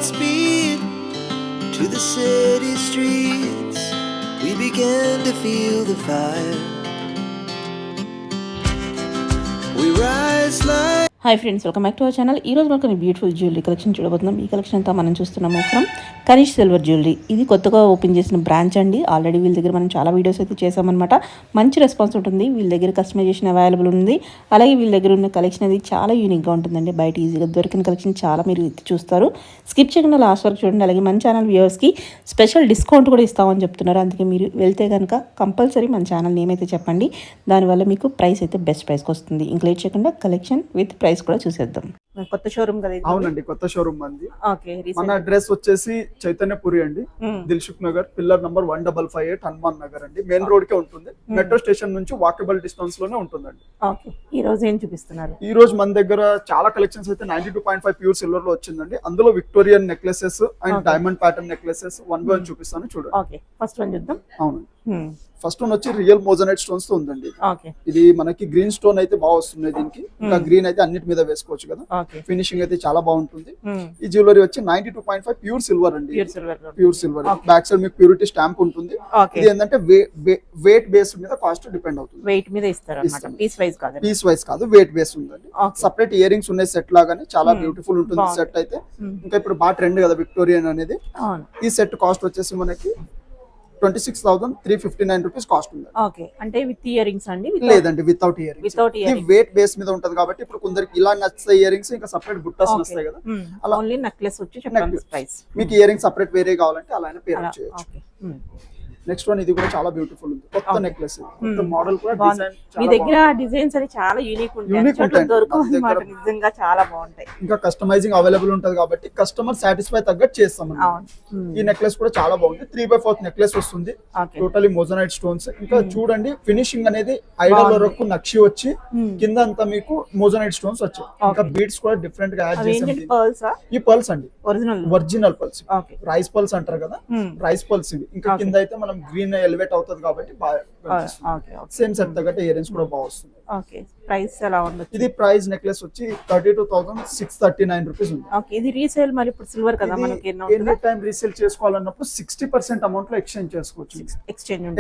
Godspeed to the city streets. We began to feel the fire. We rise like. Hi friends, welcome back to our channel. ఈ రోజు మనకు beautiful jewellery collection చూడబోతున్నాం. ఈ collection అంతా మనం చూస్తున్నాము from Kanish silver jewellery. ఇది కొత్తగా ఓపెన్ చేసిన బ్రాంచ్ అండి. ఆల్రెడీ వీళ్ళ దగ్గర మనం చాలా వీడియోస్ అయితే చేసామన్నమాట. మంచి రెస్పాన్స్ ఉంటుంది. వీళ్ళ దగ్గర కస్టమైజేషన్ అవైలబుల్ ఉంది. అలాగే వీళ్ళ దగ్గర ఉన్న కలెక్షన్ అది చాలా యూనిక్గా ఉంటుందండి. బయట ఈజీగా దొరికిన కలెక్షన్ చాలా మీరు చూస్తారు. స్కిప్ చేయకుండా లాస్ట్ వరకు చూడండి. అలాగే మన ఛానల్ వ్యూవర్స్కి స్పెషల్ డిస్కౌంట్ కూడా ఇస్తామని చెప్తున్నారు. అందుకే మీరు వెళ్తే కనుక కంపల్సరీ మన ఛానల్ నేమ్ అయితే చెప్పండి. దానివల్ల మీకు ప్రైస్ అయితే బెస్ట్ ప్రైస్కి వస్తుంది. ఇంకా లేట్ చేయకుండా కలెక్షన్ విత్ ప్రైస్ కూడా చూసేద్దాం. కొత్త షోరూమ్ కదా? అవునండి, కొత్త షోరూమ్ అండి. ఓకే, మన అడ్రస్ వచ్చేసి చైతన్యపురి అండి, దిల్సుఖ్ నగర్, పిల్లర్ నంబర్ 1558 హనుమాన్ నగర్ అండి. మెయిన్ రోడ్ కే ఉంటుంది. మెట్రో స్టేషన్ నుంచి వాకబుల్ డిస్టెన్స్ లోనే ఉంటుందండి. ఓకే, ఈ రోజు ఏం చూపిస్తున్నారు? ఈ రోజు మన దగ్గర చాలా కలెక్షన్స్ అయితే 92.5 ప్యూర్ సిల్వర్ లో వచ్చిందండి. అందులో Victorian necklaces and diamond pattern necklaces one by one చూపిస్తాను చూడండి. ఓకే, ఫస్ట్ వన్ చూద్దాం. అవునండి, ఫస్ట్ వన్ వచ్చి రియల్ మోజనైట్ స్టోన్స్ తో ఉందండి. ఇది మనకి గ్రీన్ స్టోన్ అయితే బాగా వస్తుంది. దీనికి ఇంకా గ్రీన్ అయితే అన్నిటి మీద వేసుకోవచ్చు కదా. ఫినిషింగ్ అయితే చాలా బాగుంటుంది. ఈ జ్యువెలరీ వచ్చి 92.5 ప్యూర్ సిల్వర్ అండి. ప్యూర్ సిల్వర్, బ్యాక్ సైడ్ మీకు ప్యూరిటీ స్టాంప్ ఉంటుంది. ఇది ఏంటంటే వెయిట్ బేస్ మీద కాస్ట్ డిపెండ్ అవుతుంది. వెయిట్ మీద ఇస్తారు, పీస్ వైస్ కాదు, వెయిట్ బేస్ ఉందండి. సపరేట్ ఇయర్ రింగ్స్ ఉన్నాయి సెట్ లాగానే, చాలా బ్యూటిఫుల్ ఉంటుంది సెట్ అయితే. ఇంకా ఇప్పుడు బాగా ట్రెండ్ కదా విక్టోరియన్ అనేది. ఈ సెట్ కాస్ట్ వచ్చేసి మనకి 26,359 రూపీస్ కాస్ట్ ఉంది. ఓకే, అంటే విత్ ఇయర్ రింగ్స్ అండి? లేదండి, without ear rings. Wait base మీద ఉంటది కాబట్టి ఇప్పుడు కొందరికి ఇలా నచ్చుతాయి ఇయర్ రింగ్స్, ఇంకా సపరేట్ బుట్టాస్ వస్తాయి కదా. అలా ఓన్లీ నెక్లెస్ వచ్చి చెప్పండి ప్రైస్. మీకు ఇయర్ రింగ్స్ సపరేట్ వేరే కావాలంటే అలానే పేర్ చేయొచ్చు. నెక్స్ట్ వన్ ఇది కూడా చాలా బ్యూటిఫుల్ ఉంది. కొత్త నెక్లెస్, కొత్త మోడల్ కూడా. మీ దగ్గర డిజైన్స్ అని చాలా యూనిక్ ఉంటాయి, నిజంగా చాలా బాగుంటాయి. ఇంకా కస్టమైజింగ్ అవైలబుల్ ఉంటది కాబట్టి కస్టమర్ సాటిస్ఫై తగ్గట్టు చేస్తాం. ఈ నెక్లెస్ కూడా చాలా బాగుంది. 3/4 నెక్లెస్ వస్తుంది, టోటలీ మోజనైట్ స్టోన్స్. ఇంకా చూడండి ఫినిషింగ్ అనేది ఐడల్ వరకు నక్షి వచ్చి కింద అంతా మీకు మోజనైట్ స్టోన్స్ వచ్చాయి. ఇంకా బీడ్స్ కూడా డిఫరెంట్ గా యాడ్ చేసాం. ఈ పర్ల్స్ అండి, ఒరిజినల్ పర్ల్స్, రైస్ పర్ల్స్ అంటారు కదా, రైస్ పర్ల్స్ ఇవి. ఇంకా కింద అయితే మనం గ్రీన్ ఎలివేట్ అవుతుంది కాబట్టి సేమ్ సెట్ తగ్గట్టు ఇయర్ రింగ్స్ కూడా బాగా వస్తుంది. ప్రైస్ ఎలా ఉండొచ్చు? ఇది ప్రైస్ నెక్లెస్ వచ్చి 32,639 రూపీస్ ఉంది. ఇది రీసేల్ మరి ఇప్పుడు సిల్వర్ కదా, మనకి ఎనీ టైం రీసేల్ చేసుకోవాలన్నప్పుడు 60% అమౌంట్ లో ఎక్స్చేంజ్ చేసుకోవచ్చు.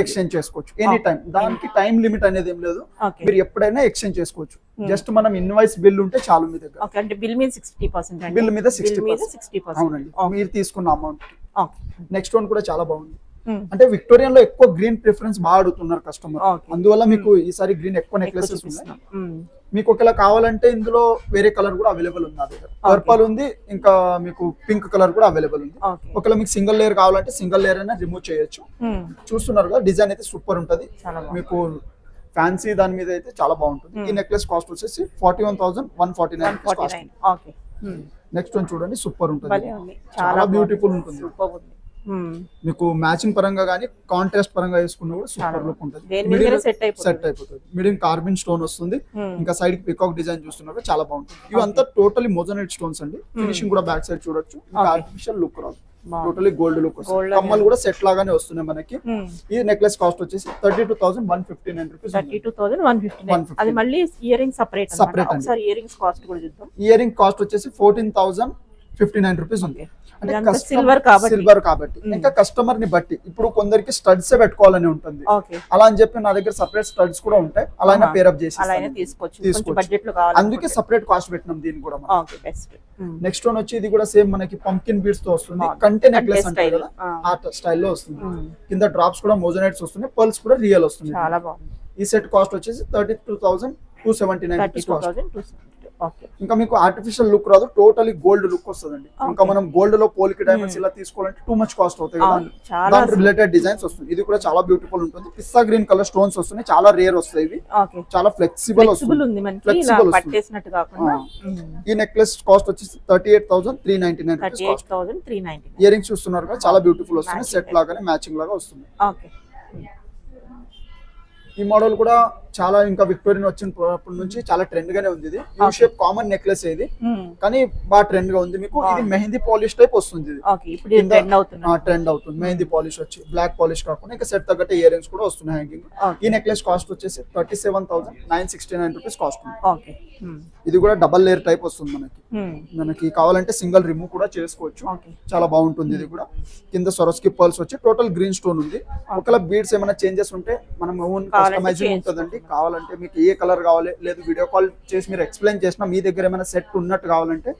ఎక్స్చేంజ్ చేసుకోవచ్చు ఎనీ టైం. దానికి టైం లిమిట్ అనేది ఏం లేదు, మీరు ఎప్పుడైనా ఎక్స్చేంజ్ చేసుకోవచ్చు. జస్ట్ మనం ఇన్వాయిస్ బిల్ ఉంటే చాలు మీ దగ్గర. అంటే బిల్ మీద 60%, బిల్ మీద 60%. అవునండి, మీరు తీసుకున్న అమౌంట్. నెక్స్ట్ వన్ కూడా చాలా బాగుంది. అంటే విక్టోరియన్ లో ఎక్కువ గ్రీన్ ప్రిఫరెన్స్ బాగా అడుగుతున్నారు కస్టమర్, అందువల్ల మీకు ఈసారి గ్రీన్ ఎక్కువ నెక్లెసెస్ ఉన్నాయి. మీకు ఒకవేళ కావాలంటే ఇందులో వేరే కలర్ కూడా అవైలబుల్ ఉంది. నా దగ్గర పర్పల్ ఉంది, ఇంకా మీకు పింక్ కలర్ కూడా అవైలబుల్ ఉంది. ఒకవేళ మీకు సింగిల్ లేయర్ కావాలంటే సింగిల్ లేయర్ అయినా రిమూవ్ చేయొచ్చు. చూస్తున్నారు కదా, డిజైన్ అయితే సూపర్ ఉంటది. మీకు ఫ్యాన్సీ దాని మీద అయితే చాలా బాగుంటుంది. ఈ నెక్లెస్ కాస్ట్ వచ్చేసి 41,149. నెక్స్ట్ వన్ చూడండి, సూపర్ ఉంటుంది, చాలా బ్యూటిఫుల్ ఉంటుంది. మీకు మ్యాచింగ్ పరంగా కానీ కాంట్రాస్ట్ పరంగా వేసుకున్నా కూడా సూపర్ లుక్ ఉంటుంది. సెట్ అయిపోతుంది. మీడియం కార్బన్ స్టోన్ వస్తుంది. ఇంకా సైడ్ కి పికాక్ డిజైన్ చూస్తున్నారు, చాలా బాగుంటుంది. ఇవంతా టోటలీ మోజనైట్ స్టోన్స్ అండి. ఫినిషింగ్ కూడా బ్యాక్ సైడ్ చూడొచ్చు. ఆర్టిఫిషియల్ లుక్ రాదు, టోటలీ గోల్డ్ లుక్ వస్తుంది. కమ్మలు కూడా సెట్ లాగానే వస్తున్నాయి మనకి. ఈ నెక్లెస్ కాస్ట్ వచ్చేసి 32,159 రూపీస్. 32,159. అది మళ్ళీ ఇయర్ రింగ్ సపరేట్ అండి. ఇయర్ రింగ్స్ కాస్ట్ కూడా చూద్దాం. ఇయర్ రింగ్ కాస్ట్ వచ్చేసి 14,059 రూపీస్ ఉంది. సిల్వర్ కాబట్టి ఇంకా కస్టమర్ ని బట్టి ఇప్పుడు కొందరికి స్టడ్స్ పెట్టుకోవాలని ఉంటుంది, అలా అని చెప్పి నా దగ్గర సపరేట్ స్టడ్స్ కూడా ఉంటాయి. అలానే పేరప్ చేసి తీసుకోవచ్చు. అందుకే సపరేట్ కాస్ట్ పెట్టినాం దీన్ని కూడా. నెక్స్ట్ వన్ వచ్చి ఇది కూడా సేమ్ మనకి పంకిన్ బీడ్స్ తో వస్తుంది. కంటే నెక్లెస్ అంటే కదా, ఆ స్టైల్లో వస్తుంది. కింద డ్రాప్స్ కూడా మోజనైట్స్ వస్తున్నాయి, పర్ల్స్ కూడా రియల్ వస్తుంది. ఈ సెట్ కాస్ట్ వచ్చేసి 32,279 రూపీస్. ఇంకా మీకు ఆర్టిఫిషియల్ లుక్ రాదు, టోటలీ గోల్డ్ లుక్ వస్తుందండి. ఇంకా మనం గోల్డ్ లో పోలికి డైమండ్స్ ఇలా తీసుకోవాలంటే టూ మచ్ కాస్ట్ అవుతాయి కదా, దాని రిలేటెడ్ డిజైన్స్ వస్తుంది. ఇది కూడా చాలా బ్యూటిఫుల్ ఉంటుంది. పిస్తా గ్రీన్ కలర్ స్టోన్స్ వస్తున్నాయి, చాలా రేర్ వస్తాయి. ఇవి చాలా ఫ్లెక్సిబుల్ వస్తుంది. ఈ నెక్లెస్ కాస్ట్ వచ్చేసి 38,399 రూపీస్. ఇయర్ రింగ్స్ చూస్తున్నారు కదా, చాలా బ్యూటిఫుల్ వస్తుంది. సెట్ లాగానే మ్యాచింగ్ లాగా వస్తుంది. ఈ ఈ మోడల్ కూడా చాలా ఇంకా విక్టోరియన్ వచ్చినప్పటి నుంచి చాలా ట్రెండ్ గానే ఉంది. ఇది యూ షేప్ కామన్ నెక్లెస్ ఇది, కానీ బాగా ట్రెండ్ గా ఉంది. మీకు ఇది మెహందీ పాలిష్ టైప్ వస్తుంది. ఇది ట్రెండ్ అవుతుంది. మెహందీ పాలిష్ వచ్చి బ్లాక్ పాలిష్ కాకుండా ఇంకా సెట్ తగ్గట్టు ఇయర్ రింగ్స్ కూడా వస్తున్నాయి హ్యాంగింగ్. ఈ నెక్లెస్ కాస్ట్ వచ్చేసి 37,969 రూపీస్ కాస్ట్ ఉంది. ఇది కూడా డబల్ లేయర్ టైప్ వస్తుంది మనకి కావాలంటే సింగిల్ రిమూవ్ కూడా చేసుకోవచ్చు. చాలా బాగుంటుంది. ఇది కూడా కింద సొరస్కి పర్ల్స్ వచ్చి టోటల్ గ్రీన్ స్టోన్ ఉంది. ఒకవేళ బీడ్స్ ఏమైనా చేంజెస్ ఉంటే మనం ఓన్ కస్టమైజింగ్ ఉంటుందండి. కావాలంటే మీకు ఏ కలర్ కావాలి, లేదు వీడియో కాల్ చేసి మీరు ఎక్స్ప్లెయిన్ చేసినా మీ దగ్గర ఏమైనా సెట్ ఉన్నట్టు కావాలంటే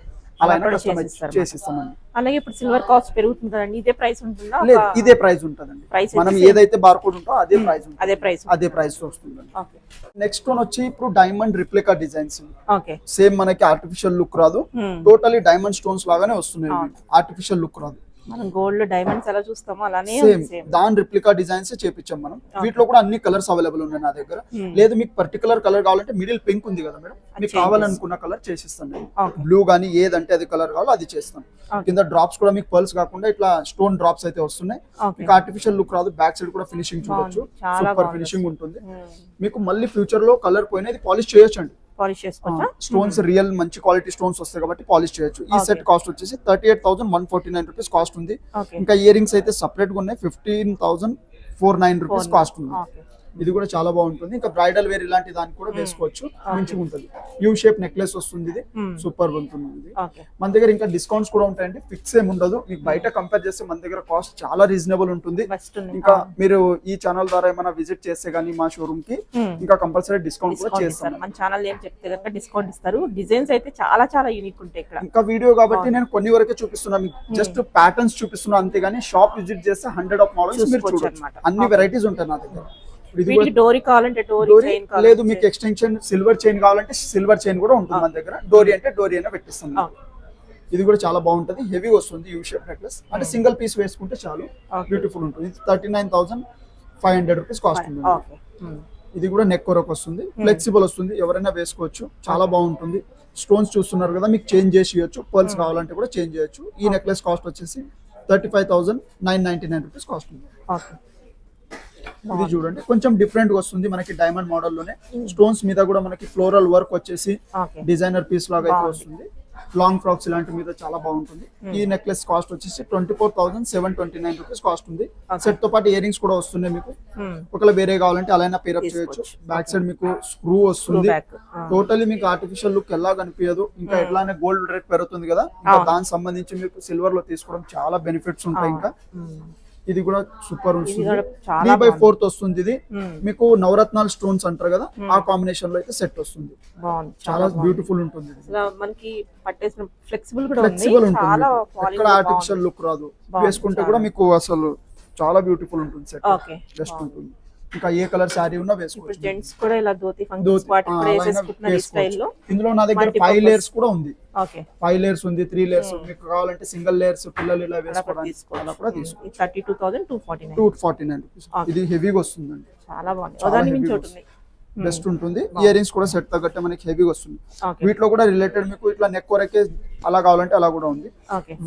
అలా కస్టమైజ్ చేసిస్తామండి. అలాగే ఇప్పుడు సిల్వర్ కాస్ట్ పెరుగుతుంది కదండి, ఇదే ప్రైస్ ఉంటుందా? లేదు, ఇదే ప్రైస్ ఉంటుందండి. మనం ఏదైతే బార్కోడ్ ఉంటో అదే ప్రైస్ ఉంటుంది. అదే ప్రైస్ వస్తుందండి. నెక్స్ట్ వన్ వచ్చి ఇప్పుడు డైమండ్ రిప్లికా డిజైన్స్. సేమ్ మనకి ఆర్టిఫిషియల్ లుక్ రాదు, టోటలీ డైమండ్ స్టోన్స్ లాగానే వస్తున్నాయి. ఆర్టిఫిషియల్ లుక్ రాదు. మనం గోల్డ్ డైమండ్స్ ఎలా చూస్తామో అలానే సేమ్ దాని రిప్లికా డిజైన్స్ చేపించాం మనం. వీటిలో కూడా అన్ని కలర్స్ అవైలబుల్ ఉన్నాయి నా దగ్గర. లేదు మీకు పర్టికులర్ కలర్ కావాలంటే మిడిల్ పింక్ ఉంది కదా మేడం, మీకు కావాలనుకున్న కలర్ చేసిస్తాను. బ్లూ గానీ ఏదంటే అది కలర్ కావాలో అది చేస్తాను. కింద డ్రాప్స్ కూడా మీకు పర్ల్స్ కాకుండా ఇట్లా స్టోన్ డ్రాప్స్ అయితే వస్తున్నాయి. మీకు ఆర్టిఫిషియల్ లుక్ రాదు. బ్యాక్ సైడ్ కూడా ఫినిషింగ్ చూడొచ్చు, సూపర్ ఫినిషింగ్ ఉంటుంది. మీకు మళ్ళీ ఫ్యూచర్ లో కలర్ పోయినది పాలిష్ చేయొచ్చండి. స్టోన్స్ రియల్ మంచి క్వాలిటీ స్టోన్స్ వస్తాయి కాబట్టి పాలిష్ చేయొచ్చు. ఈ సెట్ కాస్ట్ వచ్చేసి 38,149 రూపీస్ కాస్ట్ ఉంది. ఇంకా ఇయర్ రింగ్స్ అయితే సపరేట్ గా ఉన్నాయి. 15,049 రూపీస్ కాస్ట్ ఉంది. ఇది కూడా చాలా బాగుంటుంది. ఇంకా బ్రైడల్ వేర్ ఇలాంటి దానికి కూడా వేసుకోవచ్చు, మంచిగా ఉంటుంది. యూ షేప్ నెక్లెస్ వస్తుంది. ఇది సూపర్ ఉంటుంది. ఇది మన దగ్గర ఇంకా డిస్కౌంట్స్ కూడా ఉంటాయండి, ఫిక్స్ ఏమి ఉండదు. మీకు బయట కంపేర్ చేస్తే మన దగ్గర కాస్ట్ చాలా రీజనబుల్ ఉంటుంది. ఇంకా మీరు ఈ ఛానల్ ద్వారా ఏమైనా విజిట్ చేస్తే గానీ మా షోరూమ్ కి ఇంకా కంపల్సరీ డిస్కౌంట్ కూడా చేస్తాం. మన ఛానల్ ఏం చెప్తే కనుక డిస్కౌంట్ ఇస్తారు. డిజైన్స్ అయితే చాలా చాలా యూనిక్ ఉంటాయి ఇక్కడ. ఇంకా వీడియో కాబట్టి నేను కొన్ని వరకే చూపిస్తున్నాను, మీకు జస్ట్ ప్యాటర్న్స్ చూపిస్తున్నాను అంతేగాని షాప్ విజిట్ చేస్తే 100 ఆఫ్ మోడల్స్ మీరు చూడొచ్చు. అన్ని వెరైటీస్ ఉంటాయి నా దగ్గర. డోరీ కావాలంటే డోరీ చైన్, లేదు మీకు ఎక్స్టెన్షన్ సిల్వర్ చైన్ కావాలంటే సిల్వర్ చైన్ కూడా ఉంటుంది మన దగ్గర. డోరీ అంటే డోరీ అయినా పెట్టిస్తాం. ఇది కూడా చాలా బాగుంటది. హెవీ వస్తుంది. యూ షేప్ నెక్లెస్ అంటే సింగిల్ పీస్ వేసుకుంటే చాలు, బ్యూటిఫుల్ ఉంటుంది. 39,500 రూపీస్ కాస్ట్ ఉంటుంది. ఇది కూడా నెక్ వరకు వస్తుంది, ఫ్లెక్సిబుల్ వస్తుంది, ఎవరైనా వేసుకోవచ్చు. చాలా బాగుంటుంది. స్టోన్స్ చూస్తున్నారు కదా, మీకు చేంజ్ చేసి ఇవ్వచ్చు. పర్ల్స్ కావాలంటే కూడా చేంజ్ చేయొచ్చు. ఈ నెక్లెస్ కాస్ట్ వచ్చేసి 35,999 రూపీస్ కాస్ట్ ఉంది. ఇది చూడండి కొంచెం డిఫరెంట్ గా వస్తుంది మనకి. డైమండ్ మోడల్ లోనే స్టోన్స్ మీద కూడా మనకి ఫ్లోరల్ వర్క్ వచ్చేసి డిజైనర్ పీస్ లాగా అయితే వస్తుంది. లాంగ్ ఫ్రాక్స్ ఇలాంటి మీద చాలా బాగుంటుంది. ఈ నెక్లెస్ కాస్ట్ వచ్చేసి 24,729 రూపీస్ కాస్ట్ ఉంది. సెట్ తో పాటు ఇయర్ రింగ్స్ కూడా వస్తున్నాయి మీకు. ఒకవేళ వేరే కావాలంటే అలా పేరప్ చేయొచ్చు. బ్యాక్ సైడ్ మీకు స్క్రూ వస్తుంది. టోటలీ మీకు ఆర్టిఫిషియల్ లుక్ ఎలా కనిపించదు. ఇంకా ఎట్లానే గోల్డ్ రేట్ పెరుగుతుంది కదా, ఇంకా దానికి సంబంధించి మీకు సిల్వర్ లో తీసుకోవడం చాలా బెనిఫిట్స్ ఉంటాయి. ఇంకా ఇది కూడా సూపర్ ఉంటుంది. 3/4 వస్తుంది. ఇది మీకు నవరత్నాల స్టోన్స్ అంటారు కదా, ఆ కాంబినేషన్ లో అయితే సెట్ వస్తుంది. చాలా బ్యూటిఫుల్ ఉంటుంది. మనకి పట్టేసిన ఫ్లెక్సిబుల్ ఉంటుంది. ఎక్కడ ఆర్టిఫిషియల్ లుక్ రాదు. వేసుకుంటే కూడా మీకు అసలు చాలా బ్యూటిఫుల్ ఉంటుంది. సెట్ బెస్ట్ ఉంటుంది. ఇంకా ఏ కలర్ సారీ ఉన్నా వేసుకోవచ్చు. జెంట్స్ కూడా ఇలా ధోతి ఫంక్షన్స్ వాటికి కూడా వేసుకుంటున్నారు ఈ స్టైల్లో. ఇందులో నా దగ్గర 5 లేయర్స్ కూడా ఉంది. 5 లేయర్స్ ఉంది, 3 లేయర్స్. మీకు కావాలంటే సింగిల్ లేయర్స్ పిల్లలు ఇలా వేసుకోవడానికి అలా కూడా తీసుకోవచ్చు. 32,249 రూపీస్. ఇది హెవీగా వస్తుందండి, చాలా బాగుంది. బెస్ట్ ఉంటుంది. ఇయర్ రింగ్స్ కూడా సెట్ తగ్గట్టే మనకి హెవీగా వస్తుంది. వీటిలో కూడా రిలేటెడ్ మీకు ఇట్లా నెక్ వరకే అలా కావాలంటే అలా కూడా ఉంది.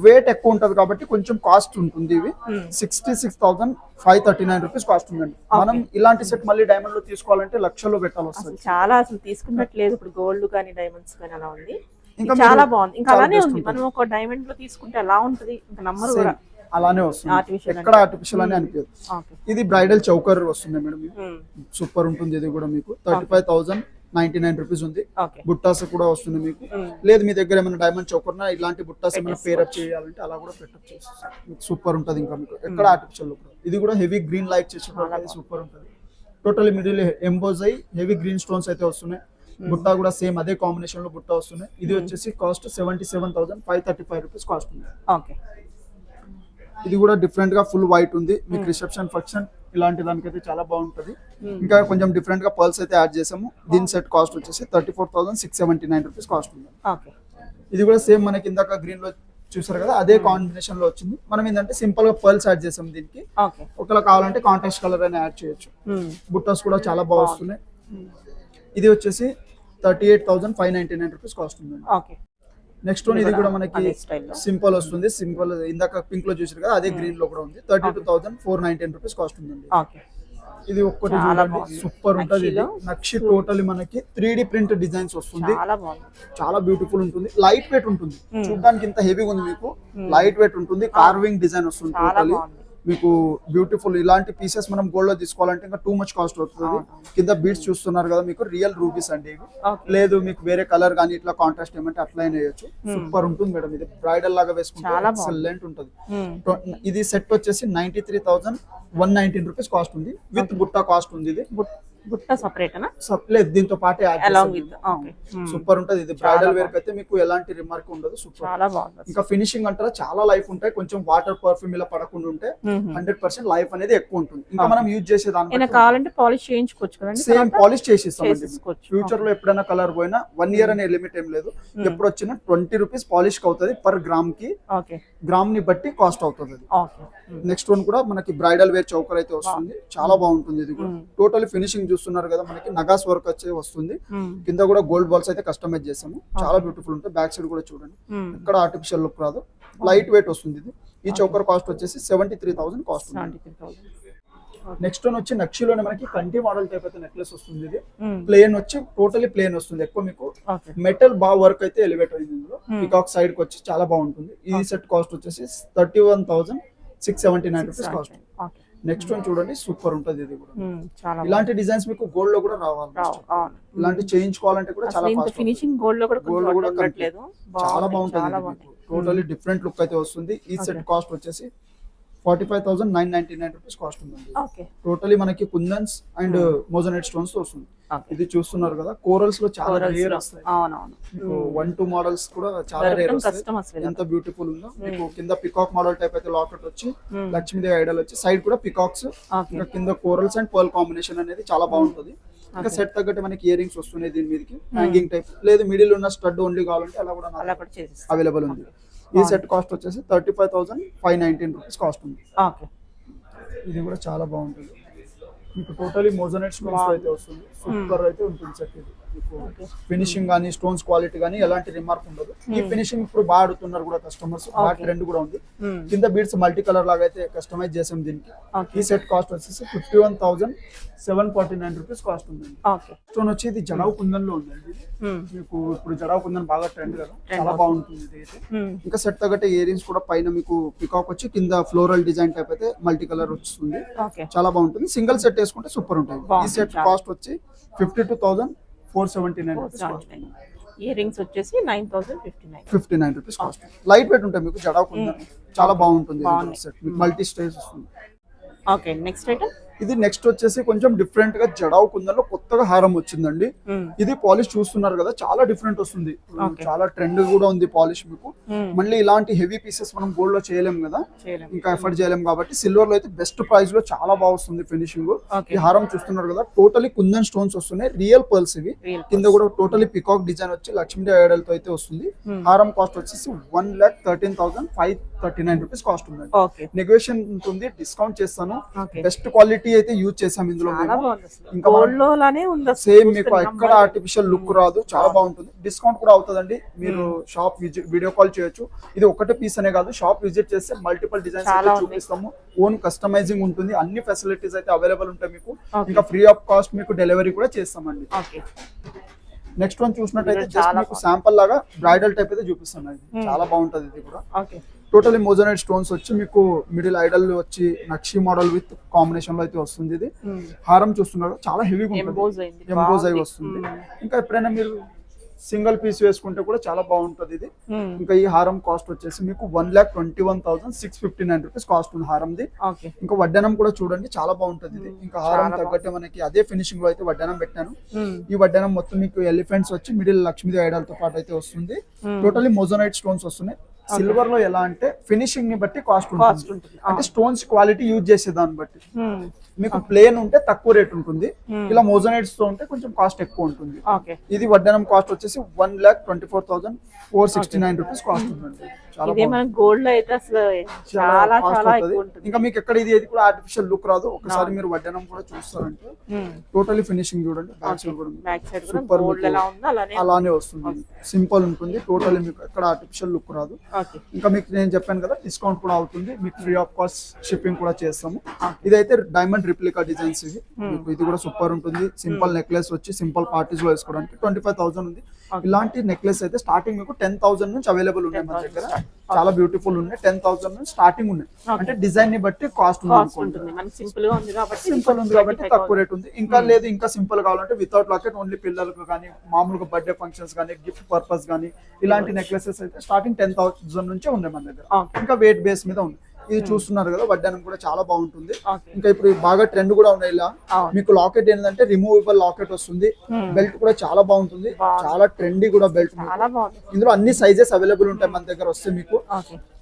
వెయిట్ ఎక్కువ ఉంటది కాబట్టి కొంచెం కాస్ట్ ఉంటుంది. ఇవి 66,539 రూపీస్ కాస్ట్ ఉందండి. మనం ఇలాంటి సెట్ మళ్ళీ డైమండ్ లో తీసుకోవాలంటే లక్షల్లో పెట్టాలి వస్తుంది. చాలా అసలు తీసుకున్నట్లేదు. ఇప్పుడు గోల్డ్ కానీ డైమండ్స్ కానీ అలా ఉంది. ఇంకా చాలా బాగుంది. ఇంకా అలానే ఉంది. మనం ఒక డైమండ్ లో తీసుకుంటే ఎలా ఉంటది ఇంకా నమ్మరు కూడా అలానే వస్తుంది. ఎక్కడ ఆర్టిఫిషియల్ అని అనిపించదు. ఇది బ్రైడల్ చౌకర్ వస్తుంది మేడం. సూపర్ ఉంటుంది. ఇది కూడా మీకు 35,099 రూపీస్ ఉంది. బుట్టాస్ కూడా వస్తుంది మీకు. లేదు మీ దగ్గర ఏమైనా డైమండ్ చౌకర్ ఇలాంటి బుట్టాస్ ఏమైనా పేరప్ చేయాలంటే అలా కూడా పెట్టప్ చేసి సూపర్ ఉంటుంది. ఇంకా మీకు ఎక్కడ ఆర్టిఫిషియల్ లుక్. ఇది కూడా హెవీ గ్రీన్ లైక్ చేసి సూపర్ ఉంటుంది. టోటల్లీ మిడిల్ ఎంబోజ్ అయ్యి హెవీ గ్రీన్ స్టోన్స్ అయితే వస్తున్నాయి. బుట్ట కూడా సేమ్ అదే కాంబినేషన్ లో బుట్ట వస్తున్నాయి. ఇది వచ్చేసి కాస్ట్ 77,535 రూపీస్ కాస్ట్ ఉంది. ఇది కూడా డిఫరెంట్ గా ఫుల్ వైట్ ఉంది. మీకు రిసెప్షన్ ఫంక్షన్ ఇలాంటి దానికైతే చాలా బాగుంటది. ఇంకా కొంచెం డిఫరెంట్ గా పర్ల్స్ అయితే యాడ్ చేసాము. దీని సెట్ కాస్ట్ వచ్చేసి 34,679 రూపీస్ కాస్ట్ ఉంది. ఇది కూడా సేమ్ మనకి ఇందాక గ్రీన్ లో చూసారు కదా, అదే కాంబినేషన్ లో వచ్చింది. మనం ఏంటంటే సింపుల్ గా పర్ల్స్ యాడ్ చేసాం దీనికి. ఒకవేళ కావాలంటే కాంట్రాస్ట్ కలర్ అయినా యాడ్ చేయొచ్చు. బుట్టాస్ కూడా చాలా బాగా వస్తున్నాయి. ఇది వచ్చేసి 38,599 రూపీస్ కాస్ట్ ఉంది. నెక్స్ట్ వన్ ఇది కూడా మనకి సింపుల్ వస్తుంది. సింపుల్ ఇందాక పింక్ లో చూసారు కదా, అదే గ్రీన్ లో కూడా ఉంది. 32,419 రూపీస్ కాస్ట్ ఉందండి. ఇది ఒక్కటి సూపర్ ఉంటది. ఇది నక్షి టోటలీ మనకి 3D ప్రింట్ డిజైన్స్ వస్తుంది. చాలా బ్యూటిఫుల్ ఉంటుంది. లైట్ వెయిట్ ఉంటుంది. చూడడానికి ఇంత హెవీగా ఉంది మీకు. లైట్ వెయిట్ ఉంటుంది. కార్వింగ్ డిజైన్ వస్తుంది. టోటలీ మీకు బ్యూటిఫుల్. ఇలాంటి పీసెస్ మనం గోల్డ్ లో తీసుకోవాలంటే ఇంకా టూ మచ్ కాస్ట్ అవుతుంది. కింద బీడ్స్ చూస్తున్నారు కదా మీకు, రియల్ రూబీస్ అండి ఇవి. లేదు మీకు వేరే కలర్ కానీ ఇట్లా కాంట్రాస్ట్ ఏమంటే అట్లా అయినా వేయచ్చు. సూపర్ ఉంటుంది మేడం. ఇది బ్రైడల్ లాగా వేసుకుంటే ఎక్సలెంట్ ఉంటుంది. ఇది సెట్ వచ్చేసి 93,119 రూపీస్ కాస్ట్ ఉంది. విత్ బుట్ట కాస్ట్ ఉంది. ఇది బుట్ట సెపరేట్ లేదు, దీంతో పాటే సూపర్ ఉంటది. ఇది బ్రైడల్ వేర్ అయితే మీకు ఎలాంటి రిమార్క్ ఉండదు. సూపర్. ఇంకా ఫినిషింగ్ అంటారా చాలా లైఫ్ ఉంటాయి. కొంచెం వాటర్ పర్ఫ్యూమ్ ఇలా పడకుండా ఉంటే 100% లైఫ్ అనేది ఎక్కువ ఉంటుంది. ఇంకా మనం యూజ్ చేసే దాని కావాలంటే పాలిష్ చేయించుకోవచ్చు కదండి. Same polish చేసిస్తామండి. ఫ్యూచర్ లో ఎప్పుడైనా కలర్ పోయినా 1 year అనే లిమిట్ ఏం లేదు. ఎప్పుడు వచ్చినా 20 రూపీస్ పాలిష్ అవుతుంది పర్ గ్రామ్ కి. గ్రామ్ ని బట్టి కాస్ట్ అవుతుంది. నెక్స్ట్ వన్ కూడా మనకి బ్రైడల్ వేర్ చౌకర్ అయితే వస్తుంది. చాలా బాగుంటుంది. ఇది కూడా టోటల్ ఫినిషింగ్ చూస్తున్నారు కదా మనకి నగాస్ వర్క్ వచ్చే వస్తుంది. కింద కూడా గోల్డ్ బాల్స్ అయితే కస్టమైజ్ చేసాము. చాలా బ్యూటిఫుల్ ఉంటాయి. బ్యాక్ సైడ్ కూడా చూడండి, ఇక్కడ ఆర్టిఫిషియల్ లుక్ రాదు. లైట్ వెయిట్ వస్తుంది. ఇది ఈ చౌకర్ కాస్ట్ వచ్చేసి 73,000 కాస్ట్ ఉంది. నెక్స్ట్ వన్ వచ్చి నక్షిలోనే మనకి కంటి మోడల్ టైప్ అయితే నెక్లెస్ వస్తుంది. ఇది ప్లేన్ వచ్చి టోటలీ ప్లేన్ వస్తుంది. ఎక్కువ మీకు మెటల్ బాగా వర్క్ అయితే ఎలివేట్ అయింది. ఇందులో పికాక్ సైడ్ కి వచ్చి చాలా బాగుంటుంది. ఈ సెట్ కాస్ట్ వచ్చేసి 31,679 రూపీస్ కాస్ట్. నెక్స్ట్ వన్ చూడండి, సూపర్ ఉంటుంది. ఇది కూడా ఇలాంటి డిజైన్స్ మీకు గోల్డ్ లో కూడా రావాలి. ఇలాంటి చేయించుకోవాలంటే కూడా చాలా ఫినిషింగ్ గోల్డ్ లో కూడా చాలా బాగుంటుంది. టోటలీ డిఫరెంట్ లుక్ అయితే వస్తుంది. ఈ సెట్ కాస్ట్ వచ్చేసి 45,999 రూపీస్ కాస్ట్ ఉంది. టోటలీ మనకి కుందన్స్ అండ్ మోజనైట్ స్టోన్స్ వస్తుంది. ఇది చూస్తున్నారు కదా, కోరల్స్ లో చాలా రేర్ వస్తాయి. 1-2 మోడల్స్ కూడా చాలా రేర్ వస్తాయి. ఎంత బ్యూటిఫుల్ ఉందో. మీకు కింద పికాక్ మోడల్ టైప్ అయితే లాకెట్ వచ్చి లక్ష్మీదేవి ఐడల్ వచ్చి సైడ్ కూడా పికాక్స్, ఇంకా కింద కోరల్స్ అండ్ పర్ల్ కాంబినేషన్ అనేది చాలా బాగుంటుంది. ఇంకా సెట్ తగ్గట్టు మనకి ఇయర్ రింగ్స్ వస్తున్నాయి. దీని మీదకి హ్యాంగింగ్ టైప్, లేదు మిడిల్ ఉన్న స్టడ్ ఓన్లీ కావాలంటే అలా కూడా అవైలబుల్ ఉంది. ఈ సెట్ కాస్ట్ వచ్చేసి 35,519 రూపీస్ కాస్ట్ ఉంది. ఇది కూడా చాలా బాగుంటుంది. మీకు టోటలీ మోజనైట్ స్టోన్స్ అయితే వస్తుంది. సూపర్ అయితే ఉంటుంది సెట్. ఇది మీకు ఫినిషింగ్ కానీ స్టోన్స్ క్వాలిటీ కానీ ఎలాంటి రిమార్క్ ఉండదు. ఈ ఫినిషింగ్ ఇప్పుడు బాగా ఆడుతున్నారు కూడా కస్టమర్స్. బాగా ట్రెండ్ కూడా ఉంది. కింద బీడ్స్ మల్టీ కలర్ లాగా అయితే కస్టమైజ్ చేసాం దీనికి. ఈ సెట్ కాస్ట్ వచ్చేసి 51,749 రూపీస్ కాస్ట్ ఉందండి. స్టోన్ వచ్చి ఇది జడావు కుందన్ లో ఉందండి. మీకు ఇప్పుడు జడావు కుందన్ బాగా ట్రెండ్ కదా, చాలా బాగుంటుంది ఇది అయితే. ఇంకా సెట్ తగ్గట్టే ఇయర్ రింగ్స్ కూడా పైన మీకు పికాక్ వచ్చి కింద ఫ్లోరల్ డిజైన్ టైప్ అయితే మల్టీ కలర్ వస్తుంది. చాలా బాగుంటుంది. సింగిల్ సెట్ వేసుకుంటే సూపర్ ఉంటుంది. ఈ సెట్ కాస్ట్ వచ్చి 52,479 రూపీస్ కాస్ట్. ఇయర్ రింగ్స్ వచ్చేసి 9,059 రూపీస్ కాస్ట్. లైట్ వెయిట్ ఉంటాయి మీకు. జడావు కుందన్ చాలా బాగుంటుంది. మల్టీ స్టేజ్ వస్తుంది. Okay, next item. ఇది నెక్స్ట్ వచ్చేసి కొంచెం డిఫరెంట్ గా జడావు కుందన్లో కొత్తగా హారం వచ్చిందండి. ఇది పాలిష్ చూస్తున్నారు కదా, చాలా డిఫరెంట్ వస్తుంది. చాలా ట్రెండ్ కూడా ఉంది పాలిష్ మీకు. మళ్ళీ ఇలాంటి హెవీ పీసెస్ మనం గోల్డ్ లో చేయలేం కదా, ఇంకా ఎఫర్ట్ చేయలేం కాబట్టి సిల్వర్ లో అయితే బెస్ట్ ప్రైస్ లో చాలా బాగా వస్తుంది ఫినిషింగ్. ఈ హారం చూస్తున్నారు కదా, టోటలీ కుందన్ స్టోన్స్ వస్తున్నాయి. రియల్ పర్ల్స్ ఇవి. కింద కూడా టోటలీ పికాక్ డిజైన్ వచ్చి లక్ష్మీదేవి ఐడల్ తో అయితే వస్తుంది. హారం కాస్ట్ వచ్చేసి 1,13,539 రూపీస్ కాస్ట్ ఉందండి. నెగోషియేషన్ ఉంటుంది, డిస్కౌంట్ చేస్తాను. బెస్ట్ క్వాలిటీ అయితే యూజ్ చేసాం ఇందులో. ఇంకా సేమ్ మీకు ఎక్కడ ఆర్టిఫిషియల్ లుక్ రాదు. చాలా బాగుంటుంది. డిస్కౌంట్ కూడా అవుతుందండి. మీరు షాప్ వీడియో కాల్ చేయొచ్చు. ఇది ఒకటే పీస్ అనే కాదు, షాప్ విజిట్ చేస్తే మల్టిపుల్ డిజైన్స్ చూపిస్తాము. ఓన్ కస్టమైజింగ్ ఉంటుంది. అన్ని ఫెసిలిటీస్ అయితే అవైలబుల్ ఉంటాయి మీకు. ఇంకా ఫ్రీ ఆఫ్ కాస్ట్ మీకు డెలివరీ కూడా చేస్తామండి. నెక్స్ట్ వన్ చూసినట్టయితే జస్ట్ మీకు శాంపుల్ లాగా బ్రైడల్ టైప్ అయితే చూపిస్తున్నాయి. చాలా బాగుంటది. ఇది కూడా టోటలీ మోజనైట్ స్టోన్స్ వచ్చి మీకు మిడిల్ ఐడల్ వచ్చి నక్షి మోడల్ విత్ కాంబినేషన్ లో అయితే వస్తుంది. ఇది హారం చూస్తున్నారు, చాలా హెవీగా ఉంటుంది. ఎంబోజ్ అయి వస్తుంది. ఇంకా ఎప్పుడైనా మీరు సింగిల్ పీస్ వేసుకుంటే కూడా చాలా బాగుంటది ఇది. ఇంకా ఈ హారం కాస్ట్ వచ్చేసి మీకు 1,21,659 రూపీస్ కాస్ట్ ఉంది హారంది. ఇంకా వడ్డానం కూడా చూడండి, చాలా బాగుంటది ఇది. ఇంకా హారం తగ్గట్టు మనకి అదే ఫినిషింగ్ లో అయితే వడ్డానం పెట్టాను. ఈ వడ్డానం మొత్తం మీకు ఎలిఫెంట్స్ వచ్చి మిడిల్ లక్ష్మీదేవి ఐడల్ తో పాటు అయితే వస్తుంది. టోటలీ మోజనైట్ స్టోన్స్ వస్తున్నాయి. సిల్వర్ లో ఎలా అంటే ఫినిషింగ్ ని బట్టి కాస్ట్ ఉంటుంది. అంటే స్టోన్స్ క్వాలిటీ యూజ్ చేసే దాన్ని బట్టి. మీకు ప్లేన్ ఉంటే తక్కువ రేట్ ఉంటుంది. ఇలా మోజనైట్స్ తో ఉంటే కొంచెం కాస్ట్ ఎక్కువ ఉంటుంది. ఇది వడ్డానం కాస్ట్ వచ్చేసి 1,24,469 రూపీస్ కాస్ట్ ఉందండి. చాలా ఇదే మన గోల్డ్ లో అయితే అసలు చాలా చాలా ఎక్కువ ఉంటుంది. ఇంకా మీకు ఎక్కడ ఇది ఏది కూడా ఆర్టిఫిషియల్ లుక్ రాదు. ఒకసారి మీరు వడ్డనం కూడా చూస్తారంటే టోటలీ ఫినిషింగ్ చూడండి. బ్యాక్ సైడ్ కూడా బ్యాక్ సైడ్ కూడా గోల్డ్ ఎలా ఉందో అలానే వస్తుంది. సింపుల్ ఉంటుంది. టోటలీ మీకు ఎక్కడ ఆర్టిఫిషియల్ లుక్ రాదు. ఇంకా మీకు నేను చెప్పాను కదా డిస్కౌంట్ కూడా అవుతుంది. మీకు ఫ్రీ ఆఫ్ కాస్ట్ షిప్పింగ్ కూడా చేస్తాము. ఇదైతే డైమండ్ రిప్లికా డిజైన్స్ ఇవి. మీకు ఇది కూడా సూపర్ ఉంటుంది. సింపుల్ నెక్లెస్ వచ్చి సింపుల్ పార్టీస్ లో వేసుకోవడానికి 25,000 ఉంది. ఇలాంటి నెక్లెస్ అయితే స్టార్టింగ్ మీకు 10,000 నుంచి అవైలబుల్ ఉన్నాయి మన దగ్గర. చాలా బ్యూటిఫుల్ ఉన్నాయి. 10,000 నుంచి స్టార్టింగ్ ఉన్నాయి. అంటే డిజైన్ ని బట్టి కాస్ట్ ఉంటుంది. మనకి సింపుల్ గా ఉంది కాబట్టి సింపుల్ ఉంది కాబట్టి తక్కువ రేట్ ఉంది. ఇంకా లేదు ఇంకా సింపుల్ కావాలంటే వితౌట్ లాకెట్ ఓన్లీ పిల్లలకు కానీ మామూలుగా బర్త్డే ఫంక్షన్స్ కానీ గిఫ్ట్ పర్పస్ కానీ ఇలాంటి నెక్లెసెస్ అయితే స్టార్టింగ్ 10,000 నుంచే ఉన్నాయి మన దగ్గర. ఇంకా వెయిట్ బేస్ మీద ఉంది. ఇది చూస్తున్నారు కదా వడ్డానం కూడా చాలా బాగుంటుంది. ఇంకా ఇప్పుడు బాగా ట్రెండ్ కూడా ఉన్నాయి. ఇలా మీకు లాకెట్ ఏంటంటే రిమూవబుల్ లాకెట్ వస్తుంది. బెల్ట్ కూడా చాలా బాగుంటుంది. చాలా ట్రెండీ కూడా బెల్ట్. ఇందులో అన్ని సైజెస్ అవైలబుల్ ఉంటాయి మన దగ్గర వస్తే.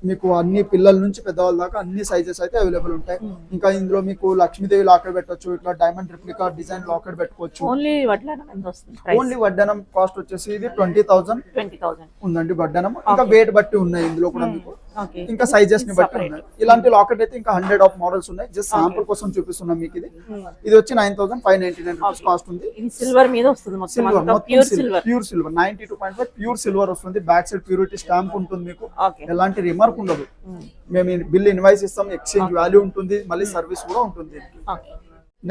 మీకు అన్ని పిల్లల నుంచి పెద్దవాళ్ళ దాకా అన్ని సైజెస్ అయితే అవైలబుల్ ఉంటాయి. ఇంకా ఇందులో మీకు లక్ష్మీదేవి లాకెట్ పెట్టొచ్చు. ఇట్లా డైమండ్ రిప్లికా డిజైన్ లాకెట్ పెట్టుకోవచ్చు. ఓన్లీ వడ్డానం కాస్ట్ వచ్చేసి ఇది 20,000 ఉందండి వడ్డానం. ఇంకా వెయిట్ బట్టి ఉన్నాయి ఇందులో కూడా మీకు. ఇంకా సైజెస్ ని బట్టి ఉన్నాయి. ఇలాంటి లాకెట్ అయితే ఇంకా 100 ఆఫ్ మోడల్స్ ఉన్నాయి. జస్ట్ శాంపుల్ కోసం చూపిస్తున్నాం మీకు. ఇది వచ్చి 9,599 రూపీస్ కాస్ట్ ఉంది. సిల్వర్ మీద వస్తుంది. ప్యూర్ సిల్వర్ 92.5 ప్యూర్ సిల్వర్ వస్తుంది. బ్యాక్ సైడ్ ప్యూరిటీ స్టాంప్ ఉంటుంది మీకు. ఎలాంటి రిమార్క్ ఉండదు. మేము బిల్ ఇన్వాయిస్ ఇస్తాం. ఎక్స్చేంజ్ వాల్యూ ఉంటుంది. మళ్ళీ సర్వీస్ కూడా ఉంటుంది.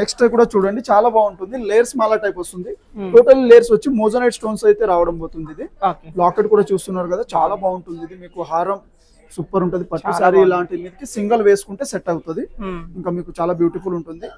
నెక్స్ట్ కూడా చూడండి చాలా బాగుంటుంది. లేయర్స్ మాలా టైప్ వస్తుంది. టోటల్ లేయర్స్ వచ్చి మోజనైట్ స్టోన్స్ అయితే రావడం పోతుంది. ఇది లాకెట్ కూడా చూస్తున్నారు కదా చాలా బాగుంటుంది. ఇది మీకు హారం సూపర్ ఉంటుంది. పట్టు సారీ ఇలాంటి మీదకి సింగిల్ వేసుకుంటే సెట్ అవుతుంది. ఇంకా మీకు చాలా బ్యూటిఫుల్ ఉంటుంది.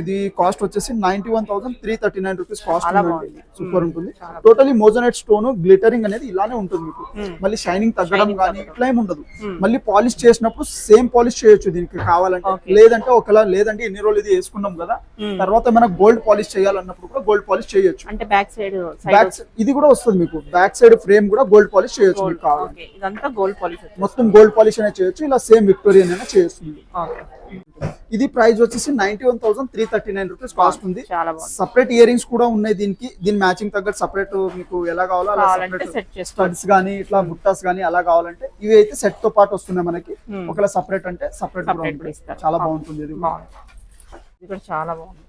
ఇది కాస్ట్ వచ్చేసి 91,339 రూపీస్ కాస్ట్ ఉంటుంది. సూపర్ ఉంటుంది. టోటలీ మోజనైట్ స్టోన్ గ్లిటరింగ్ అనేది ఇలానే ఉంటుంది మీకు. మళ్ళీ షైనింగ్ తగ్గడం కానీ ఇట్లా ఏమి ఉండదు. మళ్ళీ పాలిష్ చేసినప్పుడు సేమ్ పాలిష్ చేయొచ్చు దీనికి కావాలంటే. లేదంటే ఒకలా లేదంటే ఇన్ని రోజులు ఇది వేసుకున్నాం కదా తర్వాత మనం గోల్డ్ పాలిష్ చేయాలన్నప్పుడు కూడా గోల్డ్ పాలిష్ చేయొచ్చు. అంటే బ్యాక్ సైడ్ ఇది కూడా వస్తుంది మీకు. బ్యాక్ సైడ్ ఫ్రేమ్ కూడా గోల్డ్ పాలిష్ చేయొచ్చు మీకు కావాలి. ఇదంతా గోల్డ్ పాలిష్ మొత్తం గోల్డ్ పాలిష్ అనేది చేయొచ్చు. ఇలా సేమ్ విక్టోరియన్ అయినా చేస్తుంది. ఇది ప్రైస్ వచ్చేసి 91,339 రూపీస్ కాస్ట్ ఉంది. సపరేట్ ఇయర్ రింగ్స్ కూడా ఉన్నాయి దీనికి. దీని మ్యాచింగ్ తగ్గట్టు సపరేట్ మీకు ఎలా కావాలో అలా సపరేట్ స్టడ్స్ గానీ ఇట్లా బుట్టాస్ గానీ అలా కావాలంటే ఇవి అయితే సెట్ తో పాటు వస్తున్నాయి మనకి. ఒకవేళ సపరేట్ అంటే సపరేట్ చాలా బాగుంటుంది. ఇది చాలా బాగుంది.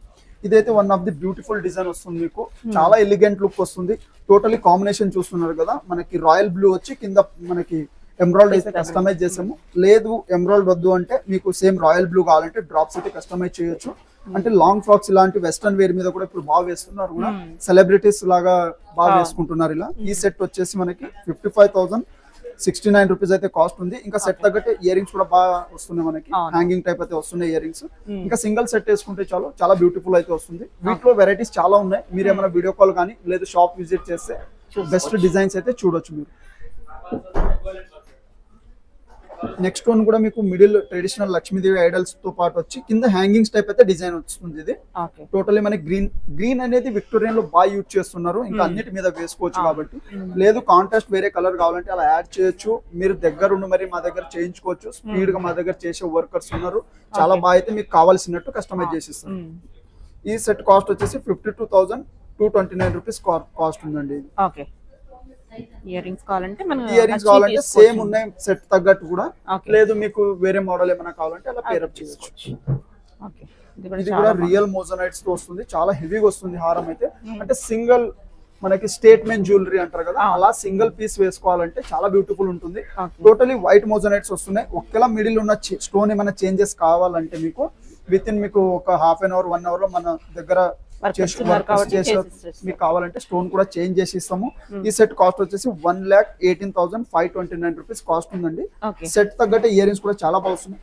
ఇదైతే one of the beautiful design వస్తుంది మీకు. చాలా ఎలిగెంట్ లుక్ వస్తుంది. టోటలీ కాంబినేషన్ చూస్తున్నారు కదా మనకి రాయల్ బ్లూ వచ్చి కింద మనకి ఎంబ్రాయిడ్ అయితే కస్టమైజ్ చేసాము. లేదు ఎంబ్రాయిడ్ వద్దు అంటే మీకు సేమ్ రాయల్ బ్లూ కావాలంటే డ్రాప్స్ అయితే కస్టమైజ్ చేయొచ్చు. అంటే లాంగ్ ఫ్రాక్స్ ఇలాంటి వెస్టర్న్ వేర్ మీద కూడా ఇప్పుడు బాగా వేస్తున్నారు కూడా. సెలబ్రిటీస్ లాగా బాగా వేసుకుంటున్నారు ఇలా. ఈ సెట్ వచ్చేసి మనకి 55,069 రూపీస్ అయితే కాస్ట్ ఉంది. ఇంకా సెట్ తగ్గట్టు ఇయర్ రింగ్స్ కూడా బాగా వస్తున్నాయి మనకి. హ్యాంగింగ్ టైప్ అయితే వస్తున్నాయి ఇయర్ రింగ్స్. ఇంకా సింగిల్ సెట్ వేసుకుంటే చాలు చాలా బ్యూటిఫుల్ అయితే వస్తుంది. వీటిలో వెరైటీస్ చాలా ఉన్నాయి. మీరు ఏమైనా వీడియో కాల్ కానీ లేదా షాప్ విజిట్ చేస్తే బెస్ట్ డిజైన్స్ అయితే చూడొచ్చు మీరు. నెక్స్ట్ వన్ కూడా మీకు మిడిల్ ట్రెడిషనల్ లక్ష్మీదేవి ఐడల్స్ తో పాటు వచ్చి కింద హ్యాంగింగ్స్ టైప్ అయితే డిజైన్ వస్తుంది. ఇది టోటలీ మనకి గ్రీన్ అనేది విక్టోరియన్ లో బాగా యూజ్ చేస్తున్నారు. ఇంకా అన్నిటి మీద వేసుకోవచ్చు కాబట్టి. లేదు కాంట్రాస్ట్ వేరే కలర్ కావాలంటే అలా యాడ్ చేయొచ్చు. మీరు దగ్గర ఉండి మరి మా దగ్గర చేయించుకోవచ్చు. స్పీడ్ గా మా దగ్గర చేసే వర్కర్స్ ఉన్నారు. చాలా బాగా అయితే మీకు కావాల్సినట్టు కస్టమైజ్ చేసిస్తారు. ఈ సెట్ కాస్ట్ వచ్చేసి 52,229 రూపీస్ కాస్ట్ ఉందండి. ఇయర్ రింగ్స్ కావాలంటే సేమ్ ఉన్నాయి సెట్ తగ్గట్టు కూడా. లేదు మీకు వేరే మోడల్ ఏమైనా కావాలంటే అలా పేరప్ చేయొచ్చు. ఇది కూడా రియల్ మోజనైట్స్ తో వస్తుంది. చాలా హెవీగా వస్తుంది హారం అయితే. అంటే సింగిల్ మనకి స్టేట్మెంట్ జ్యువెలరీ అంటారు కదా అలా సింగిల్ పీస్ వేసుకోవాలంటే చాలా బ్యూటిఫుల్ ఉంటుంది. టోటలీ వైట్ మోజనైట్స్ వస్తున్నాయి. ఒకేలా మిడిల్ ఉన్న స్టోన్ ఏమైనా చేంజెస్ కావాలంటే మీకు విత్ ఇన్ మీకు ఒక హాఫ్ అన్ అవర్ 1 అవర్ లో మన దగ్గర మీకు కావాలంటే స్టోన్ కూడా చేంజ్ చేసి ఇస్తాము. ఈ సెట్ కాస్ట్ వచ్చేసి 1,18,529 రూపీస్ కాస్ట్ ఉందండి. సెట్ తగ్గట్టు ఇయర్ రింగ్స్ కూడా చాలా బాగున్నాయి.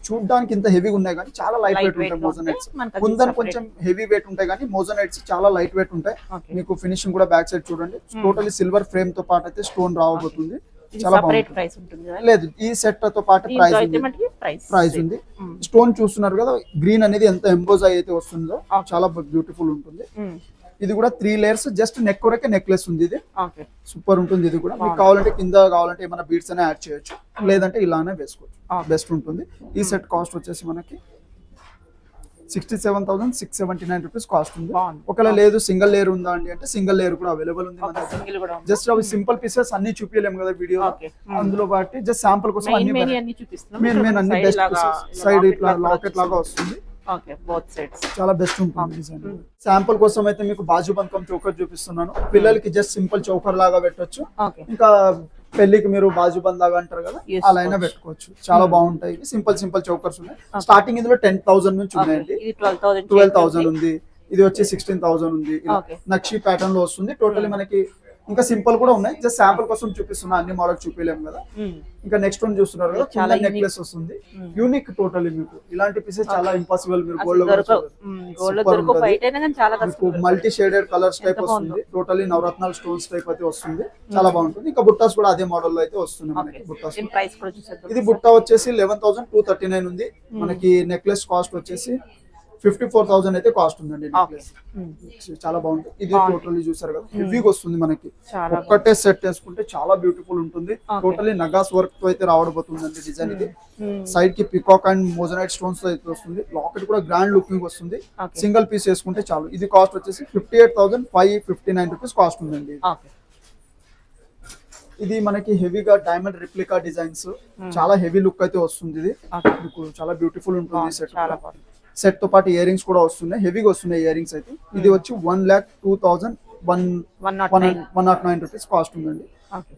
చూడడానికి ఇంత హెవీగా ఉన్నాయి కానీ చాలా లైట్ వెయిట్ ఉంటాయి మోజనైట్స్. ముందర కొంచెం హెవీ వెయిట్ ఉంటాయి కానీ మోజనైట్స్ చాలా లైట్ వెయిట్ ఉంటాయి. మీకు ఫినిషింగ్ కూడా బ్యాక్ సైడ్ చూడండి. టోటలీ సిల్వర్ ఫ్రేమ్ తో పాటు అయితే స్టోన్ రావబోతుంది. చాలా బాగుంటుంది. లేదు ఈ సెట్ తో పాటు ప్రైస్ ఉంది. స్టోన్ చూస్తున్నారు కదా గ్రీన్ అనేది ఎంత ఎంబోజ్ అయితే వస్తుందో చాలా బ్యూటిఫుల్ ఉంటుంది. ఇది కూడా 3 లేయర్స్ జస్ట్ నెక్ వరకే నెక్లెస్ ఉంది. ఇది సూపర్ ఉంటుంది. ఇది కూడా మీకు కావాలంటే కింద కావాలంటే ఏమైనా బీడ్స్ అనే యాడ్ చేయొచ్చు. లేదంటే ఇలానే వేసుకోవచ్చు. బెస్ట్ ఉంటుంది. ఈ సెట్ కాస్ట్ వచ్చేసి మనకి 67,679 రూపీస్ కాస్ట్ ఉంది. బాగుంది. ఒకవేళ లేదు సింగిల్ లేయర్ ఉందా అండి అంటే సింగిల్ లేయర్ కూడా అవైలబుల్ ఉంది మన దగ్గర. సింగిల్ కూడా జస్ట్ అవి సింపుల్ పీసెస్ అన్ని చూపించలేము కదా వీడియో, Okay. అందులో బట్టి జస్ట్ శాంపుల్ కోసం అన్ని అన్ని చూపిస్తున్నాం. మెయిన్ అన్ని Side బెస్ట్ లాగా, పీసెస్. సైడ్ locket ఇట్లా లాగా లాకెట్ లాగా వస్తుంది, ఓకే బోత్ సైడ్స్. చాలా బెస్ట్ ఉంటుంది డిజైన్. శాంపుల్ కోసం అయితే మీకు బాజు బంకం చౌకర్ చూపిస్తున్నాను. పిల్లలకి జస్ట్ సింపుల్ చౌకర్ లాగా పెట్టొచ్చు, ఓకే ఇంకా పెళ్లికి మీరు బాజు బంద్ లాగా అంటారు కదా Yes, అలా అయినా పెట్టుకోవచ్చు. చాలా బాగుంటాయి. సింపుల్ చౌకర్స్ ఉన్నాయి. స్టార్టింగ్ ఇందులో 10,000 నుంచి ఉన్నాయండి. ఇది 12,000 12,000 ఉంది, ఇది వచ్చి 16,000 ఉంది. ఇలా Okay. నక్షి ప్యాటర్న్ లో వస్తుంది. టోటలీ మనకి ఇంకా సింపుల్ కూడా ఉన్నాయి. జస్ట్ శాంపుల్ కోసం చూపిస్తున్నా, అన్ని మోడల్ చూపించలేము కదా. ఇంకా నెక్స్ట్ వన్ చూస్తున్నారు కదా, చాలా నెక్లెస్ వస్తుంది. యూనిక్ టోటలీ మీకు ఇలాంటి పీసెస్ చాలా ఇంపాసిబుల్. మీరు gold multi shaded colours type వస్తుంది. టోటలీ నవరత్నాలు స్టోన్స్ టైప్ అయితే వస్తుంది, చాలా బాగుంటుంది. ఇంకా బుట్టాస్ కూడా అదే మోడల్ లో అయితే వస్తుంది మనకి. బుట్టాస్ ప్రైస్ కూడా చూసేద్దాం. ఇది బుట్ట వచ్చేసి 11,239 ఉంది. మనకి నెక్లెస్ కాస్ట్ వచ్చేసి 54,000 అయితే కాస్ట్ ఉందండి. నెక్లెస్ చాలా బాగుంటుంది. ఇది టోటల్లీ చూసారు కదా, హెవీగా వస్తుంది మనకి. ఒక్కటే సెట్ వేసుకుంటే చాలా బ్యూటిఫుల్ ఉంటుంది. టోటల్లీ నగాస్ వర్క్ తో అయితే రావడబోతుందండి డిజైన్. ఇది సైడ్ కి పికాక్ అండ్ మోజనైట్ స్టోన్స్ తో అయితే వస్తుంది. లాకెట్ కూడా గ్రాండ్ లుకింగ్ వస్తుంది. సింగిల్ పీస్ వేసుకుంటే చాలు. ఇది కాస్ట్ వచ్చేసి 58,559 రూపీస్ కాస్ట్ ఉందండి. ఇది మనకి హెవీగా డైమండ్ రిప్లికా డిజైన్స్, చాలా హెవీ లుక్ అయితే వస్తుంది. ఇది మీకు చాలా బ్యూటిఫుల్ ఉంటుంది. సెట్ తో పాటు ఇయర్ రింగ్స్ కూడా వస్తున్నాయి, హెవీగా వస్తున్నాయి ఇయర్ రింగ్స్ అయితే. ఇది వచ్చి 1,02,109 రూపీస్ కాస్ట్ ఉందండి.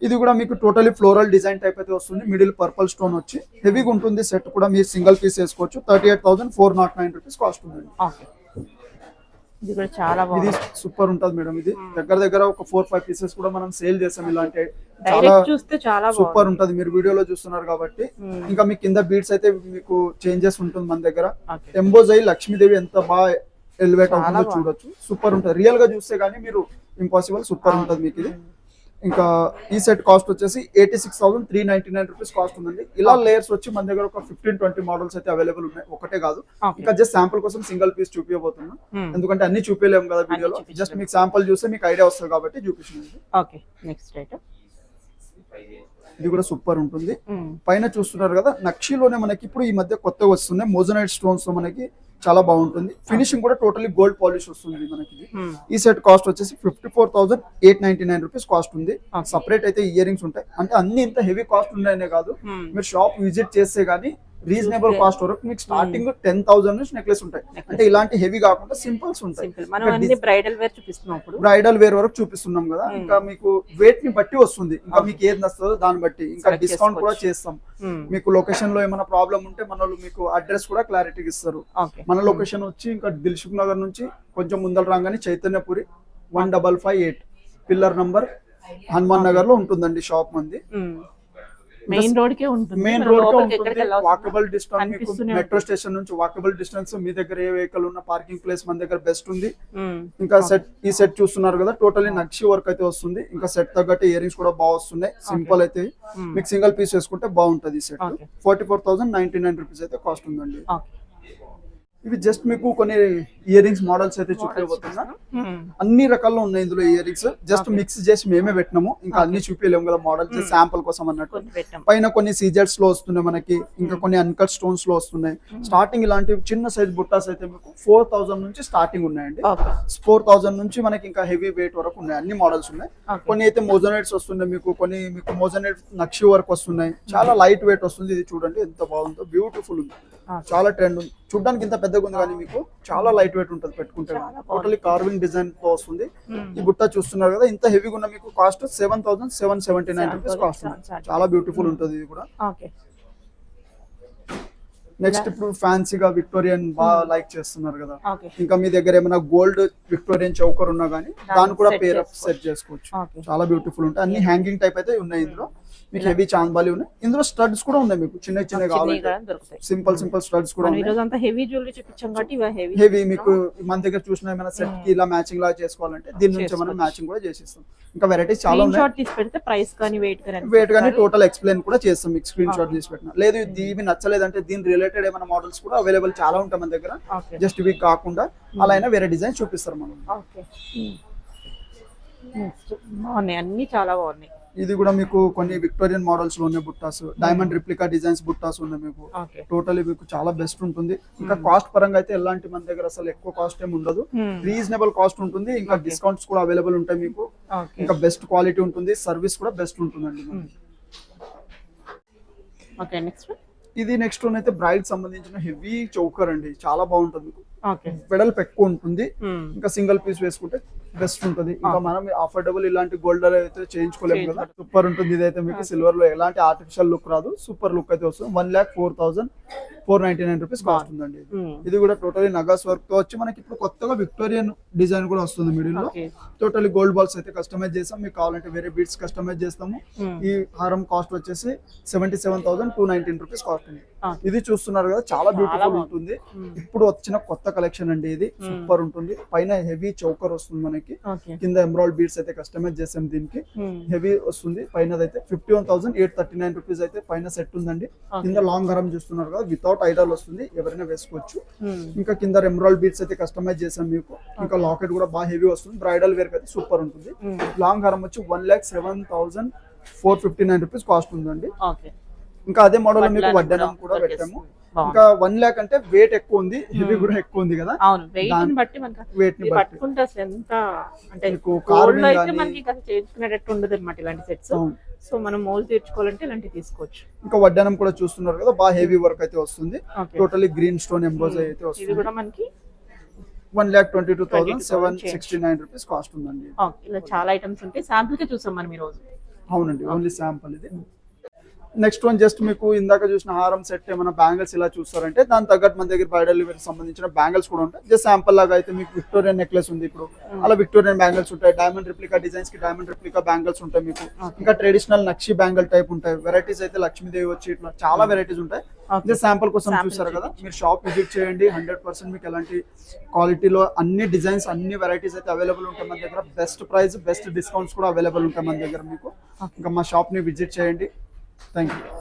ఇది కూడా మీకు టోటలీ ఫ్లోరల్ డిజైన్ టైప్ అయితే వస్తుంది. మిడిల్ పర్పల్ స్టోన్ వచ్చి హెవీగా ఉంటుంది. సెట్ కూడా మీరు సింగిల్ పీస్ వేసుకోవచ్చు. 38,409 రూపీస్ కాస్ట్ ఉందండి. ఇది కూడా చాలా ఇది బాగుంది. సూపర్ ఉంటుంది మేడం. ఇది దగ్గర ఒక 4-5 పీసెస్ కూడా మనం సేల్ చేసాం. ఇలాంటి చాలా డైరెక్ట్ చూస్తే చాలా సూపర్ ఉంటుంది. మీరు వీడియోలో చూస్తున్నారు కాబట్టి. ఇంకా మీ కింద బీడ్స్ అయితే మీకు చేంజెస్ ఉంటుంది మన దగ్గర. ఎంబోజ్ అయ్యి లక్ష్మీదేవి ఎంత బాగా ఎలివేట్ అవుతుందో చూడొచ్చు. సూపర్ ఉంటుంది. రియల్ గా చూస్తే గానీ మీరు ఇంపాసిబుల్, సూపర్ ఉంటుంది మీకు ఇది. ఇంకా ఈ సెట్ కాస్ట్ వచ్చేసి 86,399 రూపీస్ కాస్ట్ ఉందండి. ఇలా లేయర్స్ వచ్చి మన దగ్గర ఒక 15-20 మోడల్స్ అయితే అవైలబుల్ ఉన్నాయి, ఒకటే కాదు. ఇంకా జస్ట్ శాంపుల్ కోసం సింగిల్ పీస్ చూపించబోతున్నా, ఎందుకంటే అన్ని చూపించలేము కదా వీడియోలో. జస్ట్ మీకు శాంపుల్ చూస్తే మీకు ఐడియా వస్తుంది కాబట్టి చూపించండి. Okay next item. ఇది కూడా సూపర్ ఉంటుంది. పైన చూస్తున్నారు కదా, నక్షిలోనే మనకి ఇప్పుడు ఈ మధ్య కొత్తగా వస్తున్నాయి మోజనైట్ స్టోన్స్ లో మనకి చాలా బాగుంటుంది. ఫినిషింగ్ కూడా టోటలీ గోల్డ్ పాలిష్ వస్తుంది మనకి. ఈ సెట్ కాస్ట్ వచ్చేసి 54,899 రూపీస్ కాస్ట్ ఉంది. సపరేట్ అయితే ఇయర్ రింగ్స్ ఉంటాయి. అంటే అన్ని ఇంత హెవీ కాస్ట్ ఉన్నాయనే కాదు, మీరు షాప్ విజిట్ చేస్తే గానీ రీజనబుల్ కాస్ట్ వరకు మీకు స్టార్టింగ్ 10,000 నుంచి నెక్లెస్ ఉంటాయి. అంటే ఇలాంటి హెవీ కాకుండా సింపుల్స్ ఉంటాయి. బ్రైడల్ వేర్ చూపిస్తున్నాం, బ్రైడల్ వేర్ వరకు చూపిస్తున్నాం కదా. ఇంకా మీకు వెయిట్ ని బట్టి వస్తుంది. ఇంకా మీకు ఏది నస్తుందో దాన్ని బట్టి ఇంకా డిస్కౌంట్ కూడా చేస్తాం. మీకు లొకేషన్ లో ఏమైనా ప్రాబ్లం ఉంటే మన వాళ్ళు మీకు అడ్రస్ కూడా క్లారిటీగా ఇస్తారు. మన లొకేషన్ వచ్చి ఇంకా దిల్సుఖ్ నగర్ నుంచి కొంచెం ముందర రాగానే చైతన్యపురి 1558 పిల్లర్ నంబర్ హనుమాన్ నగర్ లో ఉంటుందండి షాప్ మంది. మెయిన్ రోడ్ కే ఉంటుంది. మెయిన్ రోడ్ కే ఉంటుంది. వాకబుల్ డిస్టెన్స్, మీకు మెట్రో స్టేషన్ నుంచి వాకబుల్ డిస్టెన్స్. మీ దగ్గర ఏ వెహికల్ ఉన్న పార్కింగ్ ప్లేస్ మన దగ్గర బెస్ట్ ఉంది. ఇంకా సెట్, ఈ సెట్ చూస్తున్నారు కదా, టోటలీ నక్షి వర్క్ అయితే వస్తుంది. ఇంకా సెట్ తగ్గట్టు ఇయర్ రింగ్స్ కూడా బాగా వస్తున్నాయి. సింపుల్ అయితే మీకు సింగిల్ పీస్ వేసుకుంటే బాగుంటది. ఈ సెట్ 44,099 రూపీస్ అయితే కాస్ట్ ఉందండి. ఇవి జస్ట్ మీకు కొన్ని ఇయర్ రింగ్స్ మోడల్స్ అయితే చూపించబోతున్నా. అన్ని రకాల్లో ఉన్నాయి ఇందులో ఇయర్ రింగ్స్. జస్ట్ మిక్స్ చేసి మేమే పెట్టినాము, ఇంకా అన్ని చూపించలేము కదా మోడల్, జస్ట్ శాంపుల్ కోసం అన్నట్టు. పైన కొన్ని సీజర్స్ లో వస్తున్నాయి మనకి, ఇంకా కొన్ని అన్కట్ స్టోన్స్ లో వస్తున్నాయి. స్టార్టింగ్ ఇలాంటి చిన్న సైజ్ బుట్టాస్ అయితే మీకు 4,000 నుంచి స్టార్టింగ్ ఉన్నాయండి. 4,000 నుంచి మనకి ఇంకా హెవీ వెయిట్ వరకు ఉన్నాయి. అన్ని మోడల్స్ ఉన్నాయి. కొన్ని అయితే మోజనైట్స్ వస్తున్నాయి మీకు, కొన్ని మీకు మోజనైట్ నక్షి వర్క్ వస్తున్నాయి. చాలా లైట్ వెయిట్ వస్తుంది. ఇది చూడండి ఎంత బాగుందో, బ్యూటిఫుల్ ఉంది, చాలా ట్రెండ్ ఉంది. చూడడానికి ఇంత పెద్దగా ఉంది కానీ మీకు చాలా లైట్ వెయిట్ ఉంటుంది పెట్టుకుంటే. టోటలీ కార్వింగ్ డిజైన్ తో వస్తుంది. ఈ బుట్ట చూస్తున్నారు కదా, ఇంత హెవీగా ఉన్న మీకు కాస్ట్ 7,779 రూపీస్ కాస్ట్ ఉంది. చాలా బ్యూటిఫుల్ ఉంటుంది ఇది కూడా. నెక్స్ట్ ఇప్పుడు ఫ్యాన్సీగా విక్టోరియన్ బాగా లైక్ చేస్తున్నారు కదా, ఇంకా మీ దగ్గర ఏమైనా గోల్డ్ విక్టోరియన్ చౌకర్ ఉన్నా గానీ దాన్ని కూడా పేర్ అప్ సెట్ చేసుకోవచ్చు. చాలా బ్యూటిఫుల్ ఉంటాయి. అన్ని హ్యాంగింగ్ టైప్ అయితే ఉన్నాయి ఇందులో. మీకు హెవీ చాంబాలి ఉన్నాయి. ఇందులో స్టడ్స్ కూడా ఉన్నాయి మీకు, చిన్న చిన్న కావాలి సింపుల్ స్టడ్స్ కూడా ఉన్నాయి. హెవీ మీకు మన దగ్గర చూసిన ఏమైనా సెట్ కి ఇలా మ్యాచింగ్ లాగా చేసుకోవాలంటే దీని నుంచి మనం మ్యాచింగ్ కూడా చేసిస్తాం. ఇంకా వెరైటీస్ చాలా ఉన్నాయి. వెయిట్ కానీ టోటల్ ఎక్స్ప్లెయిన్ కూడా చేస్తాం మీకు, స్క్రీన్ షాట్ తీసి పెట్టిన. లేదు ఇవి నచ్చలేదంటే దీని రిలేటెడ్ ఏమైనా మోడల్స్ కూడా అవైలబుల్ చాలా ఉంటాయి మన దగ్గర. జస్ట్ ఇవి కాకుండా అలా అయినా వేరే డిజైన్ చూపిస్తారు మనం. బాగున్నాయి, అన్ని చాలా బాగున్నాయి. ఇది కూడా మీకు కొన్ని విక్టోరియన్ మోడల్స్ లో ఉన్నాయి బుట్టాస్, డైమండ్ రిప్లికా డిజైన్స్ బుట్టాస్ ఉన్నాయి మీకు. టోటలీ మీకు చాలా బెస్ట్ ఉంటుంది. ఇంకా కాస్ట్ పరంగా అయితే ఎలాంటి మన దగ్గర అసలు ఎక్కువ కాస్ట్ ఏమి ఉండదు, రీజనబుల్ కాస్ట్ ఉంటుంది. ఇంకా డిస్కౌంట్స్ కూడా అవైలబుల్ ఉంటాయి మీకు. ఇంకా బెస్ట్ క్వాలిటీ ఉంటుంది, సర్వీస్ కూడా బెస్ట్ ఉంటుందండి. ఓకే, నెక్స్ట్ ఇది నెక్స్ట్ వన్ అయితే బ్రైడ్ సంబంధించిన హెవీ చౌకర్ అండి, చాలా బాగుంటుంది మీకు. వెడల్పు ఎక్కువ ఉంటుంది, ఇంకా సింగిల్ పీస్ వేసుకుంటే బెస్ట్ ఉంటుంది. ఇంకా మనం అఫోర్డబుల్ ఇలాంటి గోల్డ్ అయితే చేయించుకోలేము కదా. సూపర్ ఉంటుంది. ఇదైతే మీకు సిల్వర్ లో ఎలాంటి ఆర్టిఫిషియల్ లుక్ రాదు, సూపర్ లుక్ అయితే వస్తుంది. 1,04,499 రూపీస్ కాస్ట్ ఉందండి. ఇది కూడా టోటలీ నగాస్ వర్క్ తో వచ్చి మనకి ఇప్పుడు కొత్తగా విక్టోరియన్ డిజైన్ కూడా వస్తుంది మిడిల్ లో. టోటలీ గోల్డ్ బాల్స్ అయితే కస్టమైజ్ చేస్తాం, మీకు కావాలంటే వేరే బీడ్స్ కస్టమైజ్ చేస్తాము. ఈ హారం కాస్ట్ వచ్చేసి 77,219 రూపీస్ కాస్ట్ ఉంది. ఇది చూస్తున్నారు కదా, చాలా బ్యూటిఫుల్ ఉంటుంది. ఇప్పుడు వచ్చిన కొత్త కలెక్షన్ అండి, ఇది సూపర్ ఉంటుంది. పైన హెవీ చౌకర్ వస్తుంది మనకి, కింద ఎమరాల్డ్ బీడ్స్ అయితే కస్టమైజ్ చేసాం. దీనికి హెవీ వస్తుంది. పైన అయితే 51,839 రూపీస్ అయితే పైన సెట్ ఉందండి. కింద లాంగ్ హారం చూస్తున్నారు కదా, వితౌట్ ఐడల్ వస్తుంది, ఎవరైనా వేసుకోవచ్చు. ఇంకా కింద ఎమరాల్డ్ బీడ్స్ అయితే కస్టమైజ్ చేసాం మీకు. ఇంకా లాకెట్ కూడా బాగా హెవీ వస్తుంది, బ్రైడల్ వేర్ అయితే సూపర్ ఉంటుంది. లాంగ్ హారం వచ్చి 1,07,459 రూపీస్ కాస్ట్ ఉందండి. ఇంకా అదే మోడల్ మీకు వడ్డనం కూడా పెట్టాము. ఇంకా 1 lakh అంటే వెయిట్ ఎక్కువ ఉంది, హెవీ కూడా ఎక్కువ ఉంది కదా. అవును, వెయిట్ ని బట్టి వెయిట్ ని పట్టుకుంటే అసలు ఎంత అంటే చేయించుకునేటట్టు ఉండదు అన్నమాట ఇలాంటి సెట్స్. సో మనం మోల్ తీర్చుకోవాలంటే ఇలాంటివి తీసుకోవచ్చు. ఇంకా వడ్డనం కూడా చూస్తున్నారు కదా, బాగా హెవీ వర్క్ అయితే వస్తుంది. టోటలీ గ్రీన్ స్టోన్ ఎంబ్రాయిడరీ అయితే వస్తుంది. ఇది కూడా మనకి 1,22,769 రూపీస్ కాస్ట్ ఉందండి. ఇలా చాలా ఐటమ్స్ ఉంటాయి, శాంపుల్ కి చూసాం మనం ఈ రోజు. అవునండి, ఓన్లీ శాంపుల్ ఇది. నెక్స్ట్ వన్ జస్ట్ మీకు ఇందాక చూసిన హారం సెట్ ఏమైనా బ్యాంగిల్స్ ఇలా చూస్తారంటే దాని తగ్గట్టు మన దగ్గర బ్రైడల్ వేర్ సంబంధించిన బ్యాంగిల్స్ కూడా ఉంటాయి. జస్ట్ శాంపుల్ లాగా అయితే మీకు విక్టోరియన్ నెక్లెస్ ఉంది ఇప్పుడు, అలా విక్టోరియన్ బ్యాంగిల్స్ ఉంటాయి. డైమండ్ రిప్లికా డిజైన్స్ కి డైమండ్ రిప్లికా బ్యాంగిల్స్ ఉంటాయి మీకు. ఇంకా ట్రెడిషనల్ నక్షి బ్యాంగిల్ టైప్ ఉంటాయి. వెరైటీస్ అయితే లక్ష్మీదేవి వచ్చి ఇట్లా చాలా వెరైటీస్ ఉంటాయి. జస్ట్ శాంపుల్ కోసం చూస్తారు కదా, మీరు షాప్ విజిట్ చేయండి. 100% మీకు ఎలాంటి క్వాలిటీలో అన్ని డిజైన్స్ అన్ని వెరైటీస్ అయితే అవైలబుల్ ఉంటాయి మన దగ్గర. బెస్ట్ ప్రైస్ బెస్ట్ డిస్కౌంట్స్ కూడా అవైలబుల్ ఉంటాయి మన దగ్గర మీకు. ఇంకా మా షాప్ ని విజిట్ చేయండి. Thank you.